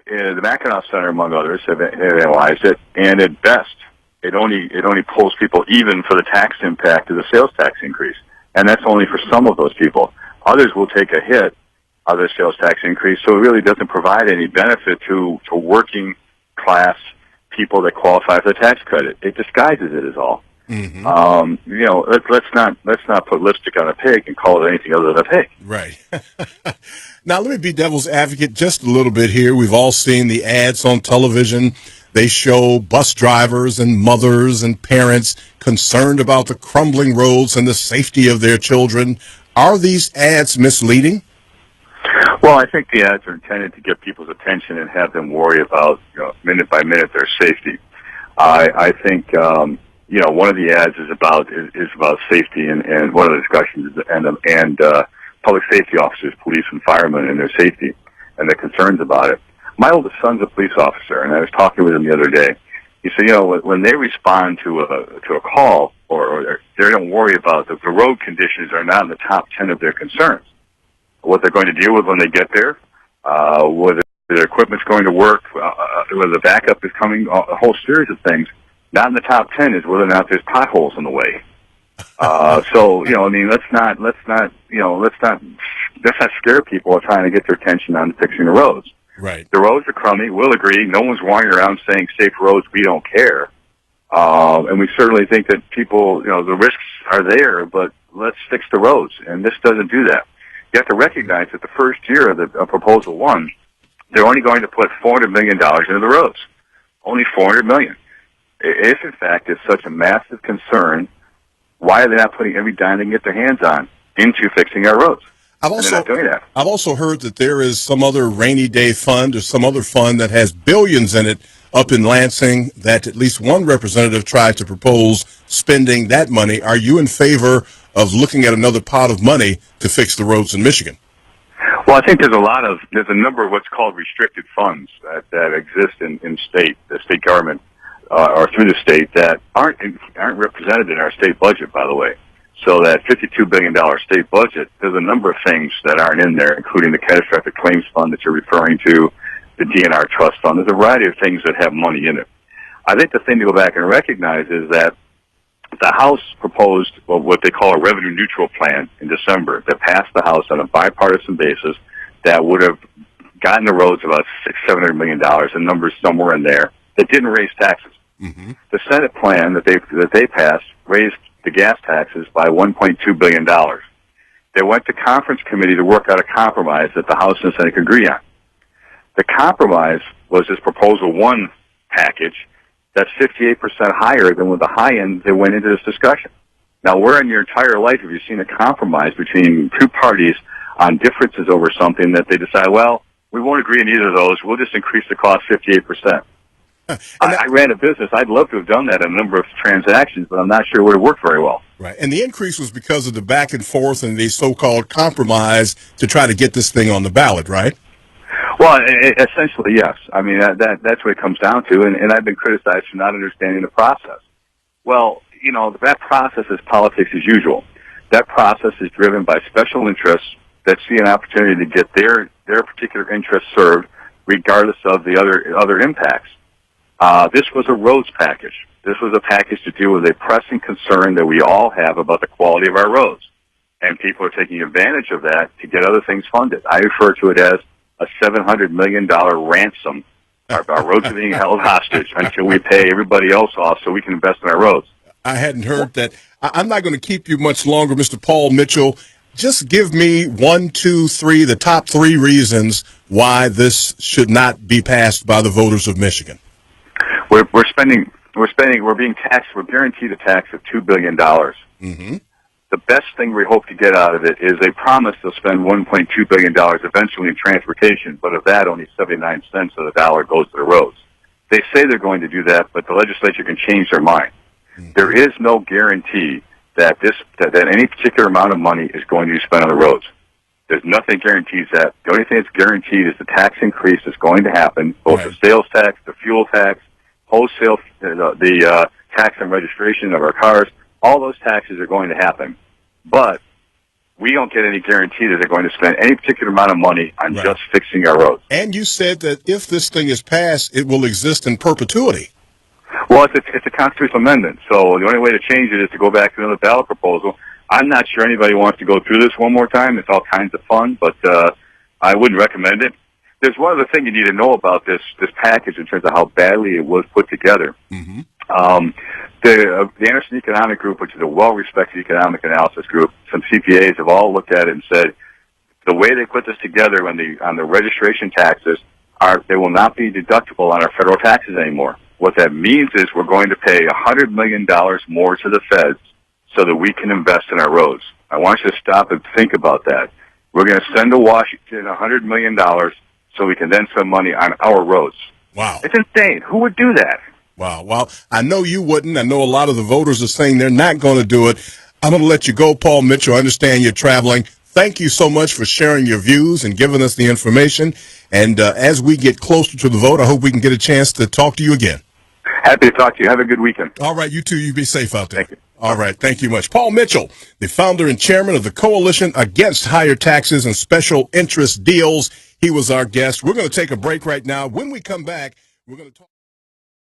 the Mackinac Center, among others, have analyzed it, and at best, it only pulls people even for the tax impact of the sales tax increase, and that's only for some of those people. Others will take a hit of the sales tax increase, so it really doesn't provide any benefit to working class people that qualify for the tax credit. It disguises it, is all. Mm-hmm. Let's not put lipstick on a pig and call it anything other than a pig. Right. Now, let me be devil's advocate just a little bit here. We've all seen the ads on television. They show bus drivers and mothers and parents concerned about the crumbling roads and the safety of their children. Are these ads misleading? Well, I think the ads are intended to get people's attention and have them worry about, minute by minute, their safety. I think, one of the ads is about safety, and one of the discussions and public safety officers, police and firemen, and their safety and their concerns about it. My oldest son's a police officer, and I was talking with him the other day. He said, when they respond to a call, or they don't worry about the road conditions are not in the top 10 of their concerns. What they're going to deal with when they get there, whether their equipment's going to work, whether the backup is coming, a whole series of things. Not in the top 10 is whether or not there's potholes in the way. Let's not scare people trying to get their attention on fixing the roads. Right. The roads are crummy. We'll agree. No one's wandering around saying safe roads. We don't care. And we certainly think that people, the risks are there, but let's fix the roads. And this doesn't do that. You have to recognize that the first year of Proposal 1, they're only going to put $400 million into the roads. Only $400 million. If, in fact, it's such a massive concern, why are they not putting every dime they can get their hands on into fixing our roads? They're not doing that. I've also heard that there is some other rainy day fund or some other fund that has billions in it up in Lansing that at least one representative tried to propose spending that money. Are you in favor of looking at another pot of money to fix the roads in Michigan? Well, I think there's a number of what's called restricted funds that exist in the state government, or through the state, that aren't represented in our state budget, by the way. So that $52 billion state budget, there's a number of things that aren't in there, including the catastrophic claims fund that you're referring to, the DNR trust fund. There's a variety of things that have money in it. I think the thing to go back and recognize is that the House proposed what they call a revenue neutral plan in December that passed the House on a bipartisan basis that would have gotten the roads about $600-700 million, and numbers somewhere in there, that didn't raise taxes. Mm-hmm. The Senate plan that they passed raised the gas taxes by $1.2 billion. They went to conference committee to work out a compromise that the House and Senate could agree on. The compromise was this Proposal 1 package that's 58% higher than with the high end that went into this discussion. Now, where in your entire life have you seen a compromise between two parties on differences over something that they decide, well, we won't agree on either of those, we'll just increase the cost 58%. I ran a business. I'd love to have done that in a number of transactions, but I'm not sure it would have worked very well. Right. And the increase was because of the back and forth and the so-called compromise to try to get this thing on the ballot, right? Well, essentially, yes. I mean, that's what it comes down to, and I've been criticized for not understanding the process. Well, that process is politics as usual. That process is driven by special interests that see an opportunity to get their particular interests served, regardless of the other impacts. This was a roads package. This was a package to deal with a pressing concern that we all have about the quality of our roads. And people are taking advantage of that to get other things funded. I refer to it as a $700 million ransom. Our roads are being held hostage until we pay everybody else off so we can invest in our roads. I hadn't heard that. I'm not going to keep you much longer, Mr. Paul Mitchell. Just give me 1, 2, 3, the top 3 reasons why this should not be passed by the voters of Michigan. We're being taxed, we're guaranteed a tax of $2 billion. Mm-hmm. The best thing we hope to get out of it is they promise they'll spend $1.2 billion eventually in transportation, but of that, only 79 cents of the dollar goes to the roads. They say they're going to do that, but the legislature can change their mind. Mm-hmm. There is no guarantee that any particular amount of money is going to be spent on the roads. There's nothing guarantees that. The only thing that's guaranteed is the tax increase that's going to happen, both the sales tax, the fuel tax, wholesale, the tax on registration of our cars. All those taxes are going to happen. But we don't get any guarantee that they're going to spend any particular amount of money on Right. just fixing our roads. And you said that if this thing is passed, it will exist in perpetuity. Well, it's a constitutional amendment, so the only way to change it is to go back to another ballot proposal. I'm not sure anybody wants to go through this one more time. It's all kinds of fun, but I wouldn't recommend it. There's one other thing you need to know about this package in terms of how badly it was put together. Mm-hmm. The Anderson Economic Group, which is a well-respected economic analysis group, some CPAs have all looked at it and said the way they put this together on the registration taxes they will not be deductible on our federal taxes anymore. What that means is we're going to pay $100 million more to the feds so that we can invest in our roads. I want you to stop and think about that. We're going to send to Washington $100 million so we can then spend money on our roads. Wow. It's insane. Who would do that? Wow. Well, I know you wouldn't. I know a lot of the voters are saying they're not going to do it. I'm going to let you go, Paul Mitchell. I understand you're traveling. Thank you so much for sharing your views and giving us the information. And as we get closer to the vote, I hope we can get a chance to talk to you again. Happy to talk to you. Have a good weekend. All right. You too. You be safe out there. Thank you. All right. Thank you much. Paul Mitchell, the founder and chairman of the Coalition Against Higher Taxes and Special Interest Deals. He was our guest. We're going to take a break right now. When we come back, we're going to talk.